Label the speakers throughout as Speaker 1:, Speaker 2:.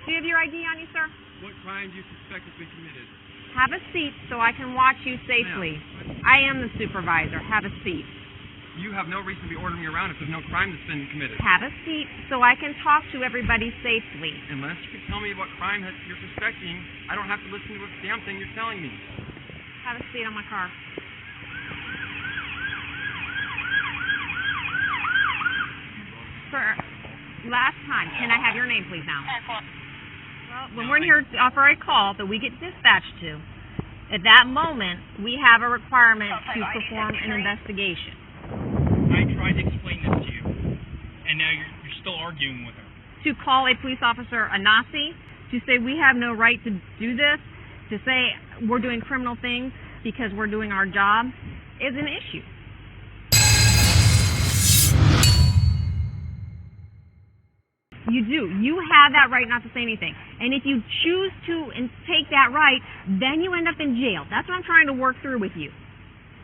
Speaker 1: Do you have your ID on you, sir?
Speaker 2: What crime do you suspect has been committed?
Speaker 1: Have a seat so I can watch you safely. I am the supervisor. Have a seat.
Speaker 2: You have no reason to be ordering me around if there's no crime that's been committed.
Speaker 1: Have a seat so I can talk to everybody safely.
Speaker 2: Unless you can tell me what crime you're suspecting, I don't have to listen to a damn thing you're telling me.
Speaker 1: Have a seat on my car. Sir, last time, can I have your name, please, now? Well, when we're here to offer a call that we get dispatched to, at that moment, we have a requirement to perform an investigation.
Speaker 3: I tried to explain this to you, and now you're still arguing with her.
Speaker 1: To call a police officer a Nazi, to say we have no right to do this, to say we're doing criminal things because we're doing our job, is an issue. You do. You have that right not to say anything. And if you choose to and take that right, then you end up in jail. That's what I'm trying to work through with you.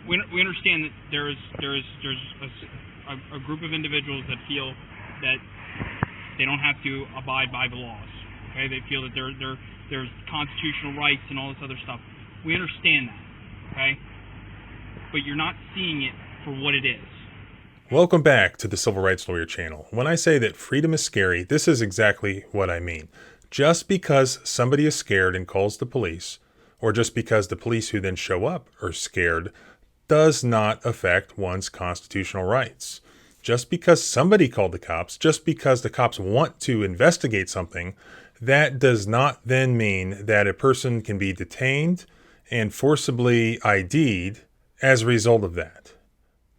Speaker 3: We understand that there's a group of individuals that feel that they don't have to abide by the laws. Okay, they feel that there's constitutional rights and all this other stuff. We understand that. Okay, but you're not seeing it for what it is.
Speaker 4: Welcome back to the Civil Rights Lawyer channel. When I say that freedom is scary, this is exactly what I mean. Just because somebody is scared and calls the police, or just because the police who then show up are scared, does not affect one's constitutional rights. Just because somebody called the cops, just because the cops want to investigate something, that does not then mean that a person can be detained and forcibly ID'd as a result of that.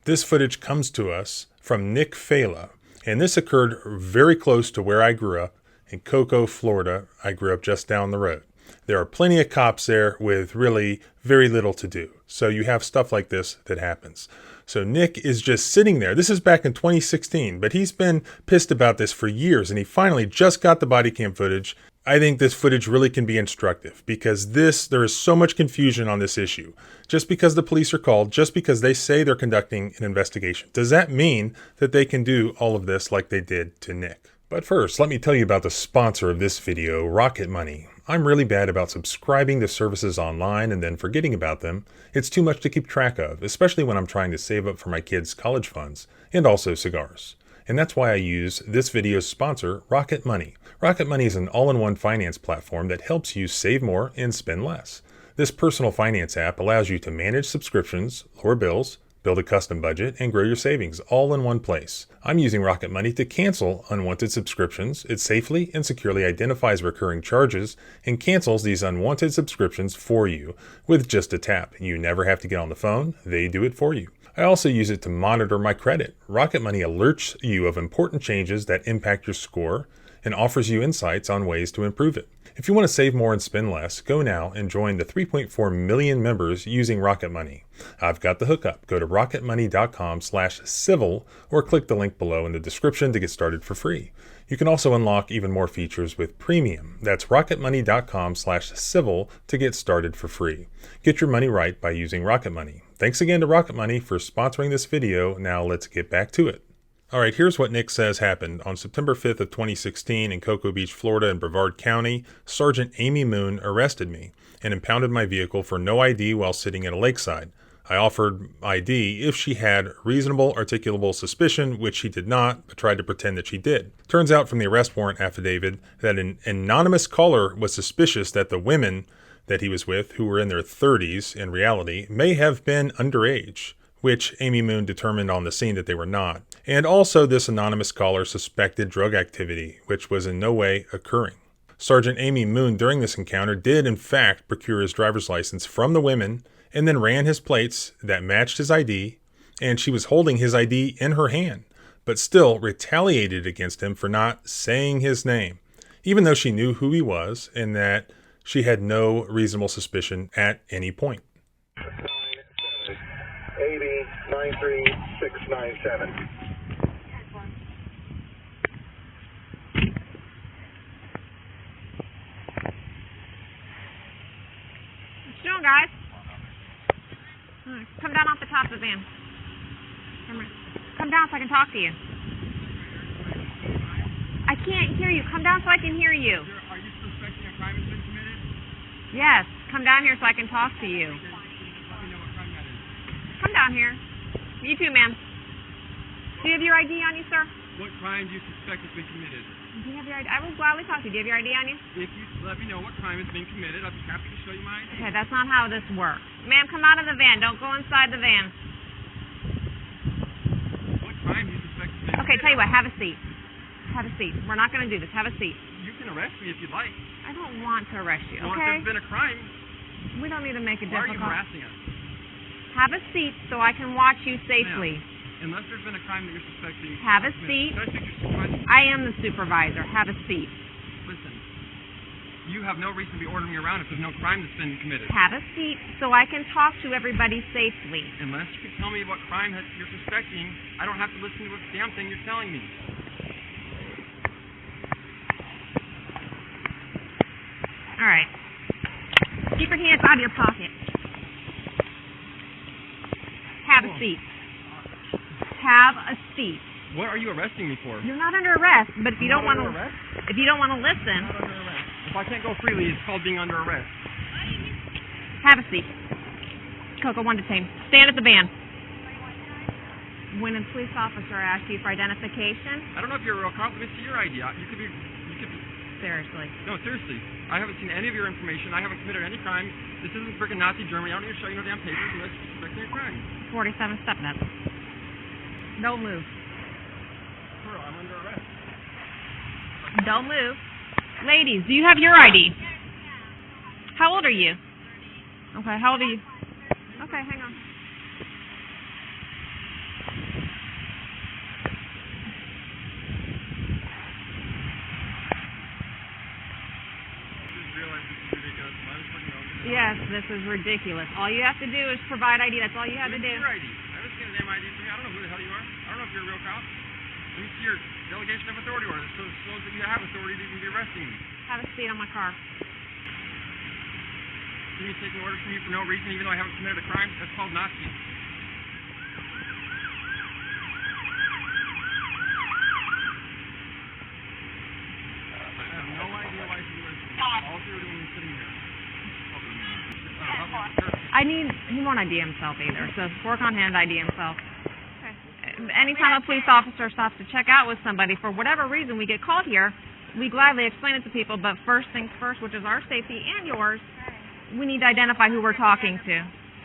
Speaker 4: This footage comes to us from Nick Fela, and this occurred very close to where I grew up, in Cocoa, Florida. I grew up just down the road. There are plenty of cops there with really very little to do. So you have stuff like this that happens. So Nick is just sitting there. This is back in 2016, but he's been pissed about this for years, and he finally just got the body cam footage. I think this footage really can be instructive because there is so much confusion on this issue. Just because the police are called, just because they say they're conducting an investigation, does that mean that they can do all of this like they did to Nick? But first, let me tell you about the sponsor of this video, Rocket Money. I'm really bad about subscribing to services online and then forgetting about them. It's too much to keep track of, especially when I'm trying to save up for my kids' college funds and also cigars. And that's why I use this video's sponsor, Rocket Money. Rocket Money is an all-in-one finance platform that helps you save more and spend less. This personal finance app allows you to manage subscriptions, lower bills, build a custom budget, and grow your savings all in one place. I'm using Rocket Money to cancel unwanted subscriptions. It safely and securely identifies recurring charges and cancels these unwanted subscriptions for you with just a tap. You never have to get on the phone. They do it for you. I also use it to monitor my credit. Rocket Money alerts you of important changes that impact your score and offers you insights on ways to improve it. If you want to save more and spend less, go now and join the 3.4 million members using Rocket Money. I've got the hookup. Go to rocketmoney.com/civil or click the link below in the description to get started for free. You can also unlock even more features with premium. That's rocketmoney.com/civil to get started for free. Get your money right by using Rocket Money. Thanks again to Rocket Money for sponsoring this video. Now let's get back to it. All right, here's what Nick says happened. On September 5th of 2016 in Cocoa Beach, Florida in Brevard County, Sergeant Amy Moon arrested me and impounded my vehicle for no ID while sitting at a lakeside. I offered ID if she had reasonable articulable suspicion, which she did not, but tried to pretend that she did. Turns out from the arrest warrant affidavit that an anonymous caller was suspicious that the women that he was with, who were in their 30s in reality, may have been underage, which Amy Moon determined on the scene that they were not. And also this anonymous caller suspected drug activity, which was in no way occurring. Sergeant Amy Moon during this encounter did in fact procure his driver's license from the women and then ran his plates that matched his ID, and she was holding his ID in her hand, but still retaliated against him for not saying his name, even though she knew who he was and that she had no reasonable suspicion at any point.
Speaker 5: 93697.
Speaker 1: What you doing, guys? Come down off the top of the van. Come down so I can talk to you. I can't hear you. Come down so I can hear you.
Speaker 2: Are you
Speaker 1: Yes, come down here so I can talk to you.
Speaker 2: Let me know what crime that is.
Speaker 1: Come down here. You too, ma'am. Do you have your ID on you, sir?
Speaker 2: What crime do you suspect has been committed?
Speaker 1: Do you have your ID? I will gladly talk to you. Do you have your ID on you?
Speaker 2: If you let me know what crime has been committed, I'll be happy to show you my ID.
Speaker 1: Okay, that's not how this works. Ma'am, come out of the van. Don't go inside the van.
Speaker 2: What crime do you suspect has been
Speaker 1: Okay,
Speaker 2: committed?
Speaker 1: tell you what. Have a seat. Have a seat. We're not going to do this. Have a seat.
Speaker 2: You can arrest me if you'd like.
Speaker 1: I don't want to arrest you,
Speaker 2: Well, if
Speaker 1: okay?
Speaker 2: there's been a crime,
Speaker 1: We don't need to make it
Speaker 2: why are you
Speaker 1: difficult.
Speaker 2: harassing us?
Speaker 1: Have a seat so I can watch you safely.
Speaker 2: Unless there's been a crime that you're suspecting.
Speaker 1: Have a
Speaker 2: committed.
Speaker 1: seat.
Speaker 2: Can I speak to your supervisor?
Speaker 1: I am the supervisor. Have a seat.
Speaker 2: Listen, you have no reason to be ordering me around if there's no crime that's been committed.
Speaker 1: Have a seat so I can talk to everybody safely.
Speaker 2: Unless you can tell me what crime you're suspecting, I don't have to listen to what damn thing you're telling me.
Speaker 1: All right. Keep your hands out of your pocket. Have a seat. Have a seat.
Speaker 2: What are you arresting me for?
Speaker 1: You're not under arrest, but if you don't want to,
Speaker 2: arrest?
Speaker 1: if you don't want to listen,
Speaker 2: Not under arrest. If I can't go freely, it's called being under arrest.
Speaker 1: have a seat. Coco, 1 to 10. Stand at the van. When a police officer asks you for identification,
Speaker 2: I don't know if you're a real cop. Let me see your ID. You could be.
Speaker 1: seriously.
Speaker 2: No, seriously. I haven't seen any of your information. I haven't committed any crime. This isn't freaking Nazi Germany. I don't need to show you no damn papers unless you're suspecting a crime.
Speaker 1: 47 step nuts. Don't move.
Speaker 2: Pearl, I'm under arrest.
Speaker 1: Don't move. Ladies, do you have your ID? How old are you? Okay, how old are you? Okay, hang on. Yes, this is ridiculous. All you have to do is provide ID. That's all you have to do.
Speaker 2: Your ID. I haven't seen a damn ID from you. I don't know who the hell you are. I don't know if you're a real cop. Let me see your delegation of authority order. So it shows that you have authority to even be arresting me.
Speaker 1: Have a seat on my car.
Speaker 2: Can you take an order from me for no reason, even though I haven't committed a crime? That's called Nazi. I have no idea why you're listening. All you're doing is sitting here.
Speaker 1: He won't ID himself either, so work on him to ID himself. Okay. Anytime a police officer stops to check out with somebody, for whatever reason we get called here, we gladly explain it to people, but first things first, which is our safety and yours, we need to identify who we're talking to.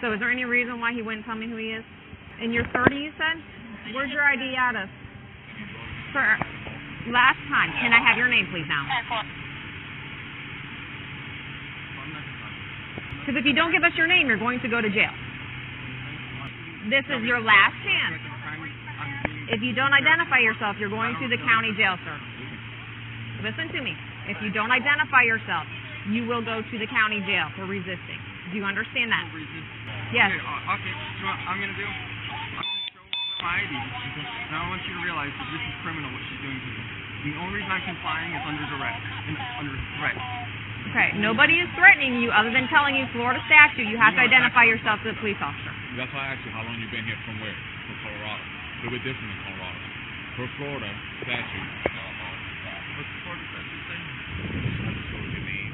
Speaker 1: So is there any reason why he wouldn't tell me who he is? And you're 30, you said? Where's your ID out of? Sir, last time, can I have your name, please, now? Because if you don't give us your name, you're going to go to jail. This is your last chance. If you don't identify yourself, you're going to the county jail, sir. Listen to me. If you don't identify yourself, you will go to the county jail for resisting. Do you understand that? Yes.
Speaker 2: Okay, you know what I'm going to do? I'm going to show my ID. And I want you to realize that this is criminal what she's doing to you. And the only reason I'm complying is under duress. Under threat.
Speaker 1: Okay, nobody is threatening you other than telling you Florida statute. You have to identify yourself to the police officer.
Speaker 5: That's why I asked you how long you've been here from where? From Colorado. A little bit different than Colorado. For Florida statute.
Speaker 2: What's the Florida statute say?
Speaker 5: Your name.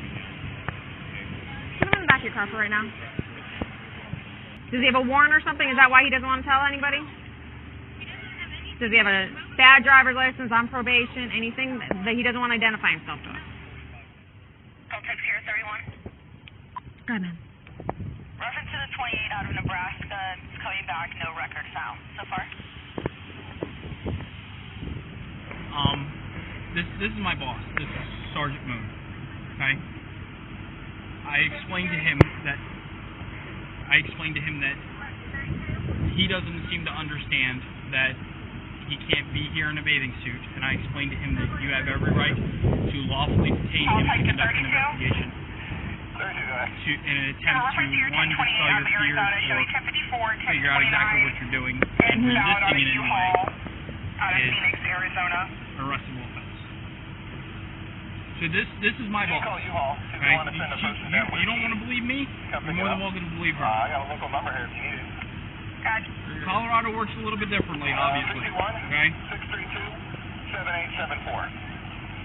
Speaker 1: Put him in the back of your car for right now. Does he have a warrant or something? Is that why he doesn't want to tell anybody? Does he have a bad driver's license, on probation, anything that he doesn't want to identify himself to us?
Speaker 6: Celtics here, 31.
Speaker 1: Go ahead, man.
Speaker 6: Reference to the 28 out of Nebraska. It's coming back, no record found so far.
Speaker 3: This is my boss. This is Sergeant Moon. Okay. I explained to him that he doesn't seem to understand that he can't be here in a bathing suit, and I explained to him that you have every right to lawfully detain him to conduct an investigation in an attempt to, one, dispel your fears or figure out exactly what you're doing, and resisting in any way is an arrestable offense. So this is my boss. Okay? You don't want to believe me? You're more than welcome to believe her.
Speaker 7: I got a local number here if you need it.
Speaker 3: Colorado works a little bit differently, obviously. Okay?
Speaker 7: 632-7874.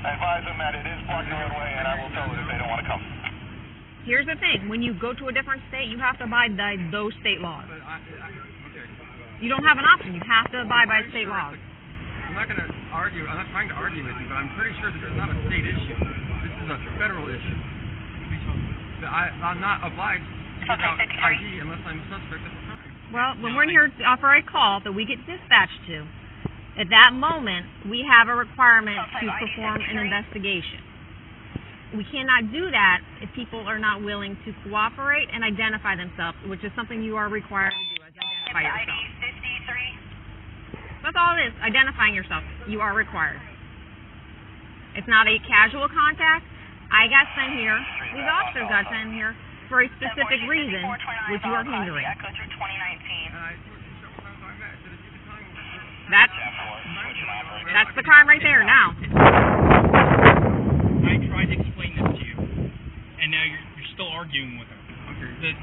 Speaker 7: I advise them that it is parked the roadway, and I will tell them if they don't want to come.
Speaker 1: Here's the thing. When you go to a different state, you have to abide by those state laws.
Speaker 2: But okay.
Speaker 1: You don't have an option. You have to abide by state laws.
Speaker 2: I'm not going to argue. I'm not trying to argue with you, but I'm pretty sure that it's not a state issue. This is a federal issue. I'm not obliged to give out ID unless I'm suspect of a crime.
Speaker 1: Well, when we're here to offer a call that we get dispatched to, at that moment, we have a requirement to perform an investigation. We cannot do that if people are not willing to cooperate and identify themselves, which is something you are required to do, is identify yourself. That's all it is, identifying yourself. You are required. It's not a casual contact. I got sent here, these officers got sent here for a specific reason, which you are hindering. That's the crime right there now.
Speaker 3: I tried to explain this to you, and now you're still arguing with her.
Speaker 2: Okay.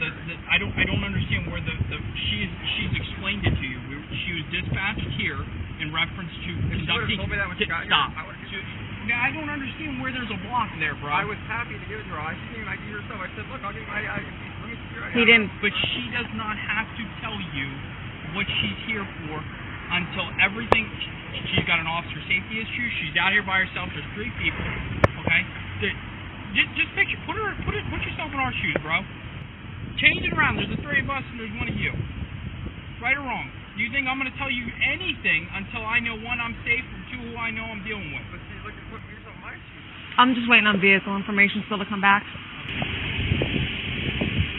Speaker 3: I don't understand where she's explained it to you. She was dispatched here in reference to conducting. Stop. I don't understand where there's a block there, bro.
Speaker 2: I was happy to give it to her. She didn't even ID herself. I said, look, I'll give my ID. Let me see your ID.
Speaker 1: He didn't.
Speaker 3: But she does not have to tell you what she's here for until everything. She's got an officer safety issue. She's out here by herself. There's 3 people. Okay. Just picture. Put yourself in our shoes, bro. Change it around. There's the 3 of us and there's 1 of you. Right or wrong? Do you think I'm going to tell you anything until I know, 1, I'm safe, or 2, who I know I'm dealing with?
Speaker 2: But see, look, put yourself in my shoes.
Speaker 1: I'm just waiting on vehicle information still to come back.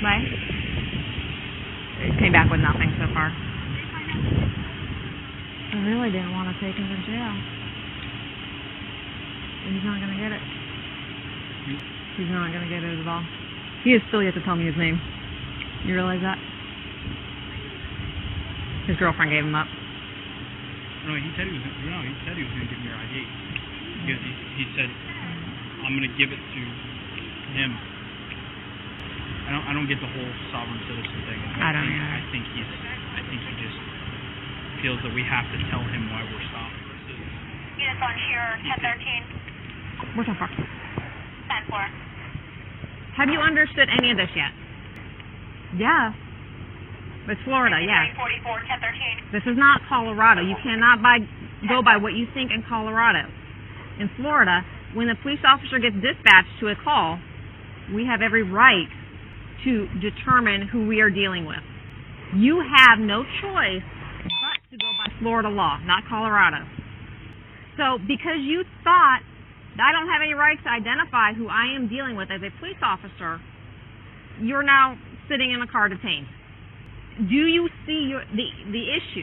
Speaker 1: Bye. It came back with nothing so far. I really didn't want to take him to jail. He's not going to get it. He's not going to get it at all. He is still yet to tell me his name. You realize that? His girlfriend gave him up.
Speaker 3: No, he said he was going to give me your ID. Because he said, I'm going to give it to him. I don't get the whole sovereign citizen thing. I think he just feels that we have to tell him why we're stopping.
Speaker 6: Units on here, 1013.
Speaker 1: Where's our car?
Speaker 6: 10-4.
Speaker 1: Have you understood any of this yet? Yeah. It's Florida, yeah.
Speaker 6: 44, 1013.
Speaker 1: This is not Colorado. You cannot go by what you think in Colorado. In Florida, when a police officer gets dispatched to a call, we have every right to determine who we are dealing with. You have no choice but to go by Florida law, not Colorado. So because you thought that I don't have any right to identify who I am dealing with as a police officer, you're now sitting in a car detained. Do you see the issue?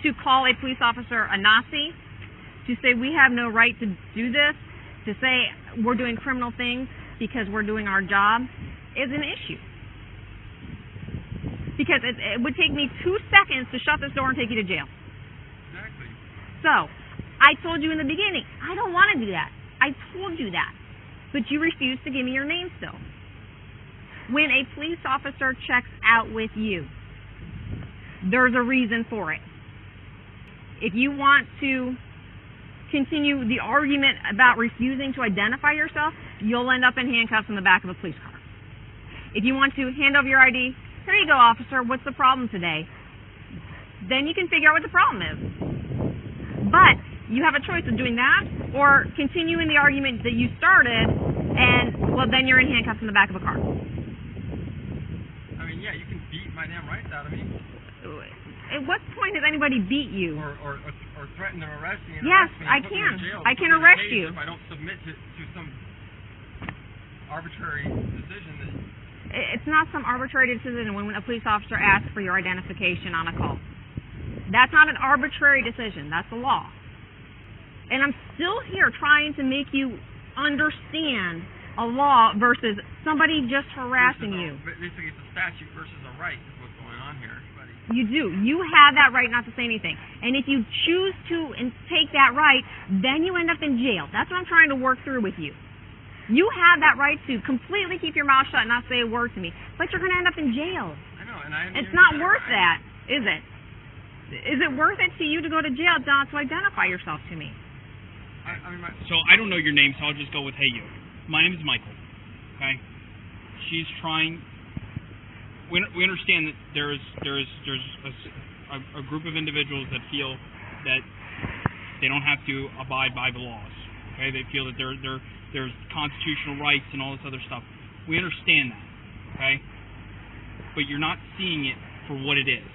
Speaker 1: To call a police officer a Nazi, to say we have no right to do this, to say we're doing criminal things because we're doing our job, is an issue. Because it would take me 2 seconds to shut this door and take you to jail.
Speaker 2: Exactly.
Speaker 1: So, I told you in the beginning, I don't want to do that. I told you that. But you refuse to give me your name still. When a police officer checks out with you, there's a reason for it. If you want to continue the argument about refusing to identify yourself, you'll end up in handcuffs in the back of a police car. If you want to hand over your ID, here you go, officer, what's the problem today? Then you can figure out what the problem is. But you have a choice of doing that or continuing the argument that you started, and, well, then you're in handcuffs in the back of a car.
Speaker 2: I mean, yeah, you can beat my damn rights out of me.
Speaker 1: At what point does anybody beat you?
Speaker 2: Or threaten to arrest me. And
Speaker 1: Yes,
Speaker 2: arrest me
Speaker 1: I
Speaker 2: and put me
Speaker 1: can.
Speaker 2: in jail,
Speaker 1: I can
Speaker 2: put me in a
Speaker 1: arrest
Speaker 2: cage
Speaker 1: you.
Speaker 2: if I don't submit to some arbitrary decision that.
Speaker 1: It's not some arbitrary decision when a police officer asks for your identification on a call. That's not an arbitrary decision. That's the law. And I'm still here trying to make you understand a law versus somebody just harassing you.
Speaker 2: Basically, it's a statute versus a right is what's going on here, buddy.
Speaker 1: You do. You have that right not to say anything. And if you choose to and take that right, then you end up in jail. That's what I'm trying to work through with you. You have that right to completely keep your mouth shut and not say a word to me, but you're going to end up in jail.
Speaker 2: I know, and I.
Speaker 1: It's not worth that, is it? Is it worth it to you to go to jail not to identify yourself to me?
Speaker 3: So I don't know your name, so I'll just go with hey you. My name is Michael. Okay. she's trying. We understand that there's a group of individuals that feel that they don't have to abide by the laws. Okay, they feel that there's constitutional rights and all this other stuff. We understand that. Okay, but you're not seeing it for what it is.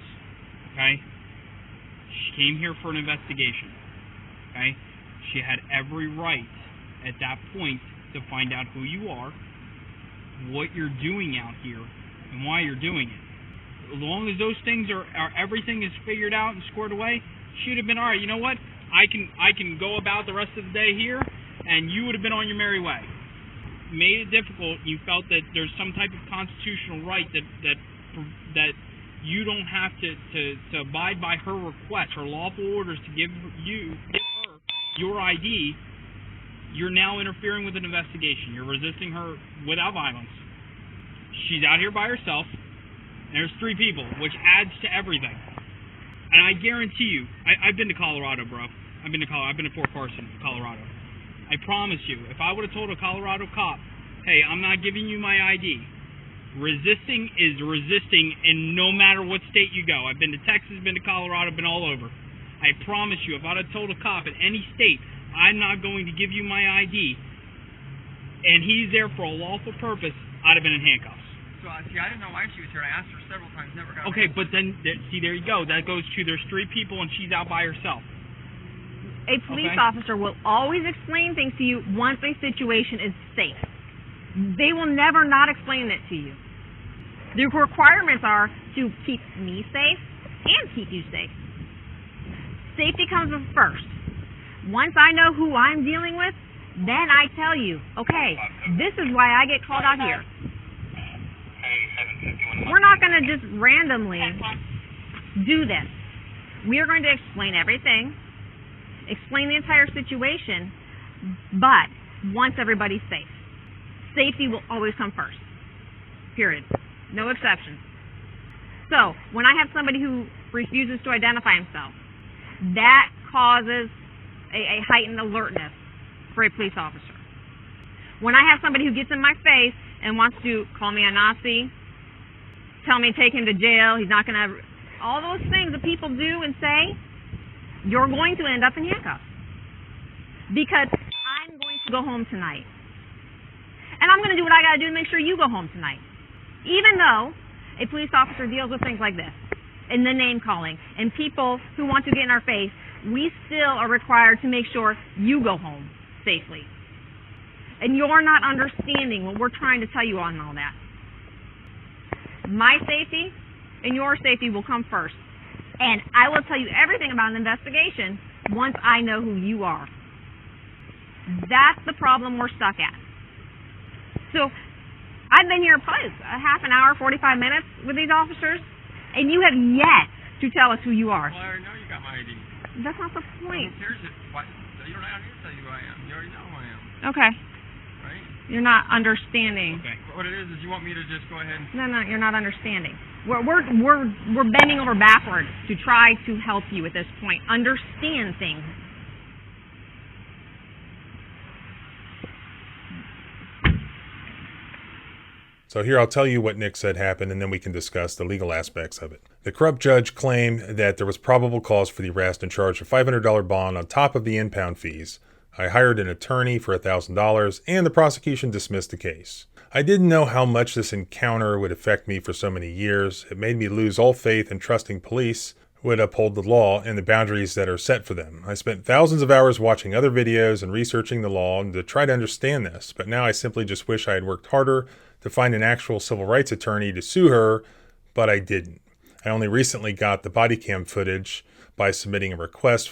Speaker 3: Okay, she came here for an investigation. Okay, she had every right at that point to find out who you are, what you're doing out here, and why you're doing it. As long as those things are everything is figured out and squared away, she'd have been all right. You know what? I can go about the rest of the day here, and you would have been on your merry way. Made it difficult. You felt that there's some type of constitutional right that you don't have to abide by her requests, her lawful orders to give her your ID. You're now interfering with an investigation. You're resisting her without violence. She's out here by herself, and there's 3 people, which adds to everything. And I guarantee you, I've been to Colorado, bro. I've been to Fort Carson, Colorado. I promise you, if I would have told a Colorado cop, hey, I'm not giving you my ID, resisting is resisting, and no matter what state you go. I've been to Texas, been to Colorado, been all over. I promise you, if I'd have told a cop in any state, I'm not going to give you my ID, and he's there for a lawful purpose, I'd have been in handcuffs.
Speaker 2: So, see, I didn't know why she was here. I asked her several times, never got
Speaker 3: Okay, but then, see, there you go. That goes to there's 3 people, and she's out by herself.
Speaker 1: A police officer will always explain things to you once a situation is safe. They will never not explain it to you. The requirements are to keep me safe and keep you safe. Safety comes first. Once I know who I'm dealing with, then I tell you, okay, this is why I get called out here. We're not going to just randomly do this. We are going to explain everything, explain the entire situation, but once everybody's safe. Safety will always come first. Period. No exceptions. So, when I have somebody who refuses to identify himself, that causes a heightened alertness for a police officer. When I have somebody who gets in my face and wants to call me a Nazi, tell me take him to jail, he's not going to... All those things that people do and say, you're going to end up in handcuffs. Because I'm going to go home tonight. And I'm going to do what I got to do to make sure you go home tonight. Even though a police officer deals with things like this, and the name calling, and people who want to get in our face, we still are required to make sure you go home safely. And you're not understanding what we're trying to tell you on all that. My safety and your safety will come first. And I will tell you everything about an investigation once I know who you are. That's the problem we're stuck at. So, I've been here probably a half an hour, 45 minutes with these officers, and you have yet to tell us who you are.
Speaker 2: Well, I already know you got my ID.
Speaker 1: That's not the point.
Speaker 2: Here's it. What? You don't have to tell you who I am. You already know who I am.
Speaker 1: Okay.
Speaker 2: Right?
Speaker 1: You're not understanding.
Speaker 3: Okay.
Speaker 2: What it is you want me to just go ahead and...
Speaker 1: No, you're not understanding. We're bending over backwards to try to help you at this point. Understand things.
Speaker 4: So here I'll tell you what Nick said happened, and then we can discuss the legal aspects of it. The corrupt judge claimed that there was probable cause for the arrest and charged a $500 bond on top of the impound fees. I hired an attorney for $1,000, and the prosecution dismissed the case. I didn't know how much this encounter would affect me for so many years. It made me lose all faith in trusting police would uphold the law and the boundaries that are set for them. I spent thousands of hours watching other videos and researching the law to try to understand this, but now I simply just wish I had worked harder to find an actual civil rights attorney to sue her, but I didn't. I only recently got the Bodycam footage by submitting a request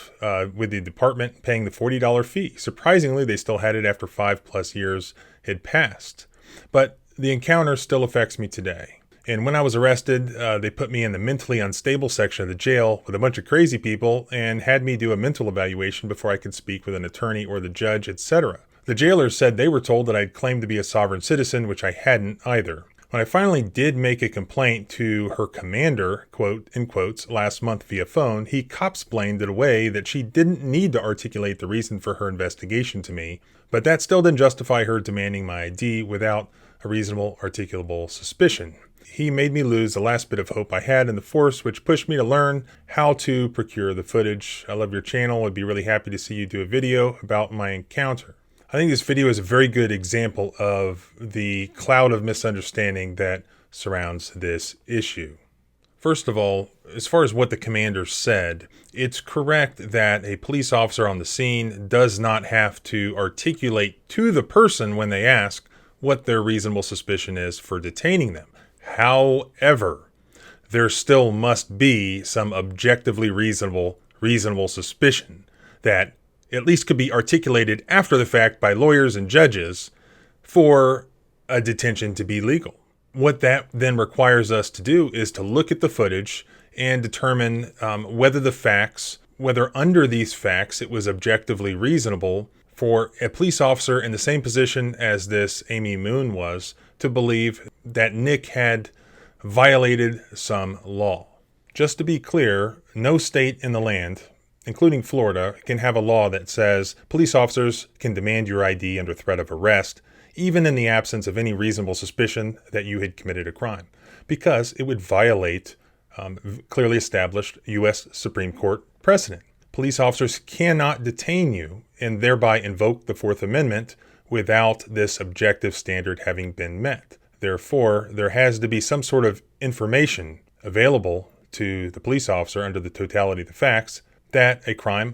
Speaker 4: with the department, paying the $40 fee. Surprisingly, they still had it after 5+ years had passed. But the encounter still affects me today. And when I was arrested, they put me in the mentally unstable section of the jail with a bunch of crazy people and had me do a mental evaluation before I could speak with an attorney or the judge, etc. The jailers said they were told that I'd claimed to be a sovereign citizen, which I hadn't either. When I finally did make a complaint to her commander, quote, in quotes, last month via phone, he cop-splained it away that she didn't need to articulate the reason for her investigation to me, but that still didn't justify her demanding my ID without a reasonable articulable suspicion. He made me lose the last bit of hope I had in the force, which pushed me to learn how to procure the footage. I love your channel. I'd be really happy to see you do a video about my encounter. I think this video is a very good example of the cloud of misunderstanding that surrounds this issue. First of all, as far as what the commander said, it's correct that a police officer on the scene does not have to articulate to the person when they ask what their reasonable suspicion is for detaining them. However, there still must be some objectively reasonable suspicion that at least could be articulated after the fact by lawyers and judges for a detention to be legal. What that then requires us to do is to look at the footage and determine whether under these facts it was objectively reasonable for a police officer in the same position as this Amy Moon was to believe that Nick had violated some law. Just to be clear, no state in the land, including Florida, can have a law that says police officers can demand your ID under threat of arrest, even in the absence of any reasonable suspicion that you had committed a crime, because it would violate clearly established U.S. Supreme Court precedent. Police officers cannot detain you and thereby invoke the Fourth Amendment without this objective standard having been met. Therefore, there has to be some sort of information available to the police officer under the totality of the facts that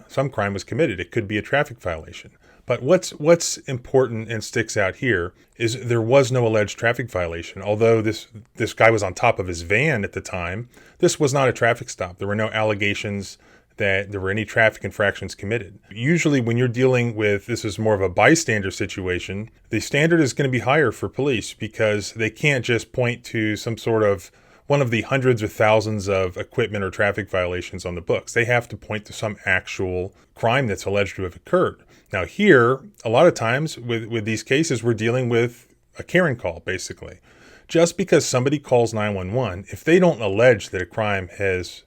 Speaker 4: some crime was committed. It could be a traffic violation. But what's important and sticks out here is there was no alleged traffic violation. Although this guy was on top of his van at the time, this was not a traffic stop. There were no allegations that there were any traffic infractions committed. Usually when you're dealing with, this is more of a bystander situation, the standard is going to be higher for police because they can't just point to some sort of one of the hundreds or thousands of equipment or traffic violations on the books. They have to point to some actual crime that's alleged to have occurred. Now here, a lot of times with these cases, we're dealing with a Karen call, basically. Just because somebody calls 911, if they don't allege that a crime has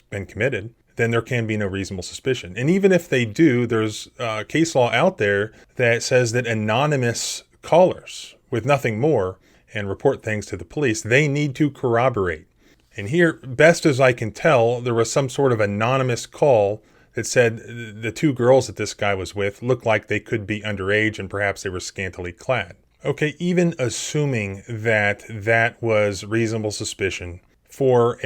Speaker 4: been committed, then there can be no reasonable suspicion. And even if they do, there's case law out there that says that anonymous callers with nothing more and report things to the police, they need to corroborate. And here, best as I can tell, there was some sort of anonymous call that said the two girls that this guy was with looked like they could be underage and perhaps they were scantily clad. Okay, even assuming that that was reasonable suspicion for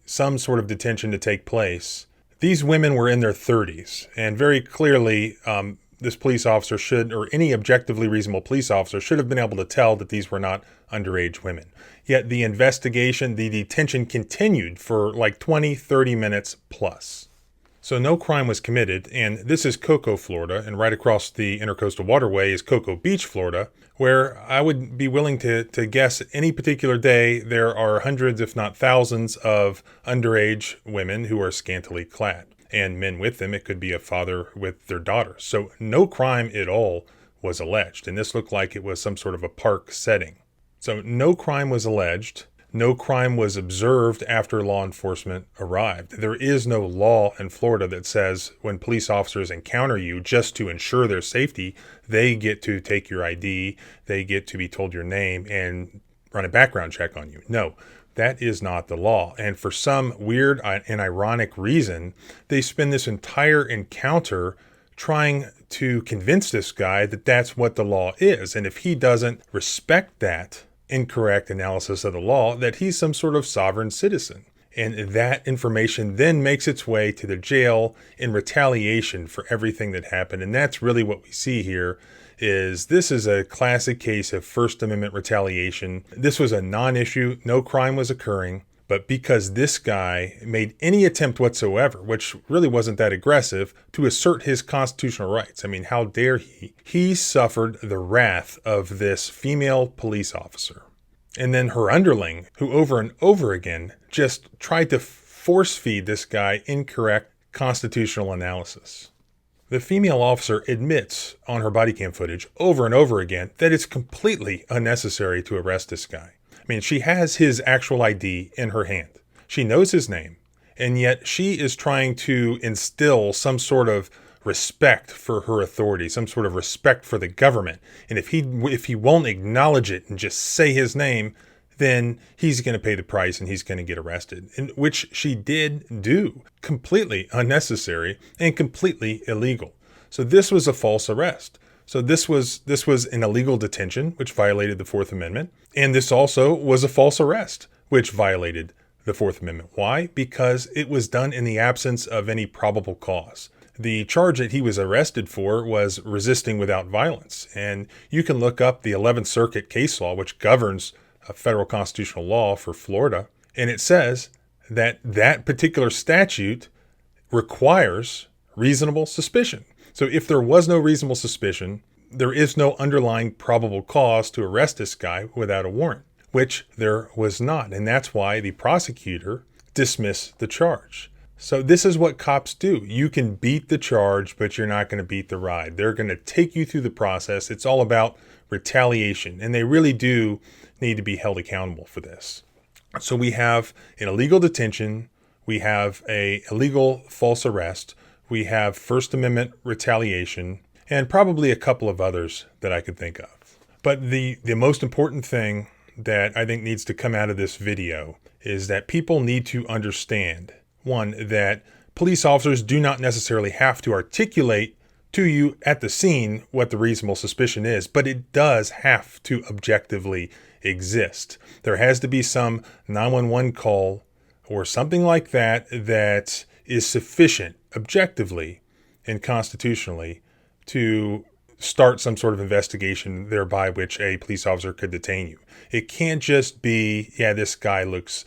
Speaker 4: some sort of detention to take place, these women were in their 30s, and very clearly this police officer should, or any objectively reasonable police officer should have been able to tell that these were not underage women. Yet the investigation, the detention continued for like 20, 30 minutes plus. So no crime was committed, and this is Cocoa, Florida, and right across the Intercoastal Waterway is Cocoa Beach, Florida, where I would be willing to guess any particular day there are hundreds, if not thousands, of underage women who are scantily clad, and men with them. It could be a father with their daughter. So no crime at all was alleged, and this looked like it was some sort of a park setting. So no crime was alleged. No crime was observed after law enforcement arrived. There is no law in Florida that says when police officers encounter you, just to ensure their safety, they get to take your ID, they get to be told your name, and run a background check on you. No, that is not the law. And for some weird and ironic reason, they spend this entire encounter trying to convince this guy that that's what the law is. And if he doesn't respect that incorrect analysis of the law, that he's some sort of sovereign citizen. And that information then makes its way to the jail in retaliation for everything that happened. And that's really what we see here. This is a classic case of First Amendment retaliation. This was a non-issue, no crime was occurring, but because this guy made any attempt whatsoever, which really wasn't that aggressive, to assert his constitutional rights. I mean, how dare he? He suffered the wrath of this female police officer. And then her underling, who over and over again just tried to force feed this guy incorrect constitutional analysis. The female officer admits on her body cam footage over and over again that it's completely unnecessary to arrest this guy. I mean, she has his actual ID in her hand. She knows his name, and yet she is trying to instill some sort of respect for her authority, some sort of respect for the government. And if he won't acknowledge it and just say his name, then he's going to pay the price and he's going to get arrested, and which she did do. Completely unnecessary and completely illegal. So this was a false arrest. So this was an illegal detention, which violated the Fourth Amendment. And this also was a false arrest, which violated the Fourth Amendment. Why? Because it was done in the absence of any probable cause. The charge that he was arrested for was resisting without violence. And you can look up the 11th Circuit case law, which governs a federal constitutional law for Florida. And it says that that particular statute requires reasonable suspicion. So if there was no reasonable suspicion, there is no underlying probable cause to arrest this guy without a warrant, which there was not. And that's why the prosecutor dismissed the charge. So this is what cops do. You can beat the charge, but you're not going to beat the ride. They're going to take you through the process. It's all about retaliation, and they really do need to be held accountable for this. So we have an illegal detention, we have a illegal false arrest, we have First Amendment retaliation, and probably a couple of others that I could think of. But the most important thing that I think needs to come out of this video is that people need to understand, one, that police officers do not necessarily have to articulate to you at the scene what the reasonable suspicion is, but it does have to objectively exist. There has to be some 911 call or something like that that is sufficient objectively and constitutionally to start some sort of investigation thereby which a police officer could detain you. It can't just be, yeah, this guy looks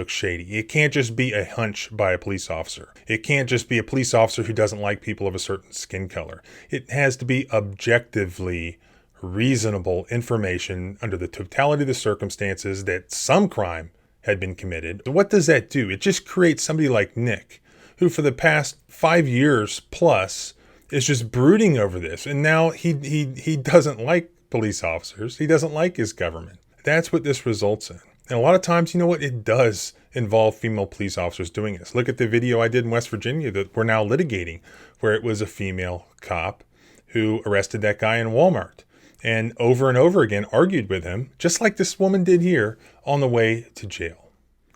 Speaker 4: shady. It can't just be a hunch by a police officer. It can't just be a police officer who doesn't like people of a certain skin color. It has to be objectively reasonable information under the totality of the circumstances that some crime had been committed. What does that do? It just creates somebody like Nick, who for the past 5 years plus is just brooding over this. And now he doesn't like police officers. He doesn't like his government. That's what this results in. And a lot of times, you know what, it does involve female police officers doing this. Look at the video I did in West Virginia that we're now litigating, where it was a female cop who arrested that guy in Walmart and over again argued with him, just like this woman did here, on the way to jail.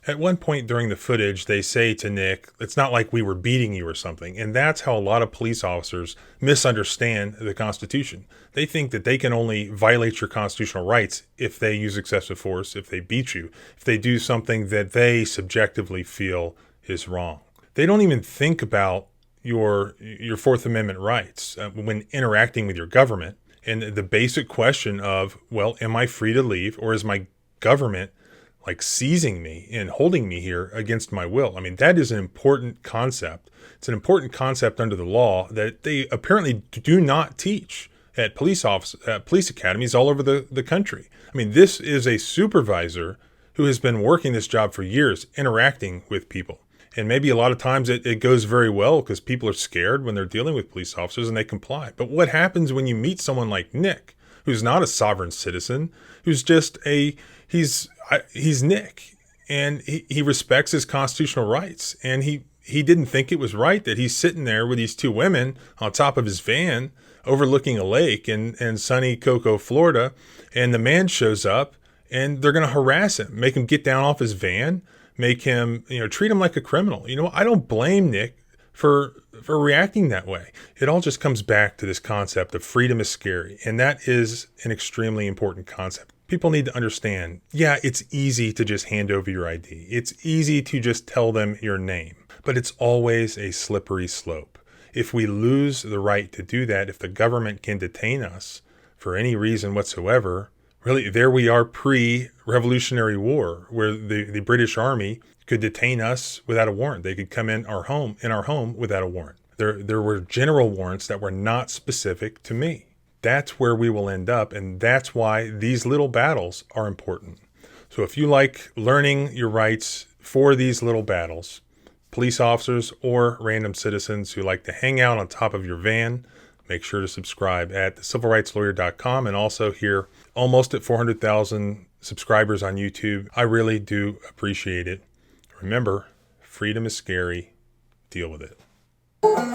Speaker 4: At one point during the footage, they say to Nick, it's not like we were beating you or something. And that's how a lot of police officers misunderstand the Constitution. They think that they can only violate your constitutional rights if they use excessive force, if they beat you, if they do something that they subjectively feel is wrong. They don't even think about your Fourth Amendment rights when interacting with your government. And the basic question of, well, am I free to leave, or is my government like seizing me and holding me here against my will? I mean, that is an important concept. It's an important concept under the law that they apparently do not teach at police academies all over the country. I mean, this is a supervisor who has been working this job for years, interacting with people. And maybe a lot of times it goes very well because people are scared when they're dealing with police officers and they comply. But what happens when you meet someone like Nick, who's not a sovereign citizen, who's just he's Nick, and he respects his constitutional rights, and he didn't think it was right that he's sitting there with these two women on top of his van overlooking a lake in sunny Cocoa, Florida, and the man shows up and they're going to harass him, make him get down off his van, make him, treat him like a criminal. I don't blame Nick for reacting that way. It all just comes back to this concept of freedom is scary, and that is an extremely important concept. People need to understand, yeah, it's easy to just hand over your ID. It's easy to just tell them your name, but it's always a slippery slope. If we lose the right to do that, if the government can detain us for any reason whatsoever, really, there we are pre-Revolutionary War, where the British Army could detain us without a warrant. They could come in our home without a warrant. There were general warrants that were not specific to me. That's where we will end up, and that's why these little battles are important. So if you like learning your rights for these little battles, police officers or random citizens who like to hang out on top of your van, make sure to subscribe at thecivilrightslawyer.com, and also here, almost at 400,000 subscribers on YouTube. I really do appreciate it. Remember, freedom is scary. Deal with it.
Speaker 8: it.